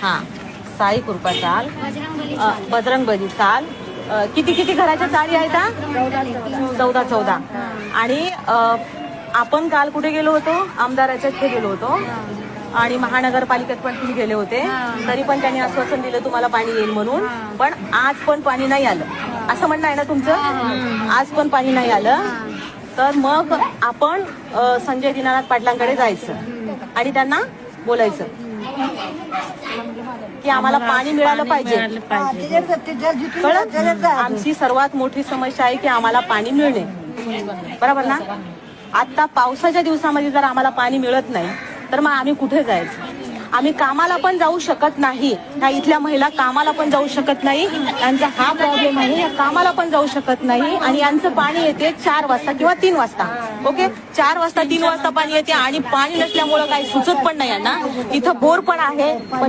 हा साई कृपा चाल, बजरंगबली चाल. किती किती घराच्या चाली आहेत हा? 14. आणि आपण काल कुठे गेलो होतो? आमदाराच्या इथे गेलो होतो आणि महानगरपालिकेत पण तुम्ही गेले होते. तरी पण त्यांनी आश्वासन दिलं तुम्हाला पाणी येईल म्हणून. पण आज पण पाणी नाही आलं, असं म्हणणं आहे ना तुमचं? आज पण पाणी नाही आलं. तर मग आपण संजय दीनानाथ पाटलांकडे जायचं आणि त्यांना बोलायचं की आम्हाला पाणी मिळालं पाहिजे. कळलं? आमची सर्वात मोठी समस्या आहे की आम्हाला पाणी मिळणे. बरोबर ना? आता पावसाच्या दिवसामध्ये जर आम्हाला पाणी मिळत नाही तर मग आम्ही कुठे जायचं? आम्ही कामाला पण जाऊ शकत नाही. ह्या इथल्या महिला कामाला पण जाऊ शकत नाही. यांचा हा प्रॉब्लेम आहे, या कामाला पण जाऊ शकत नाही. आणि यांचं पाणी येते 4 वाजता किंवा 3 वाजता. ओके, 4 वाजता 3 वाजता पाणी येते आणि पाणी नसल्यामुळं काही सुचत पण नाही यांना. इथं बोर पण आहे पण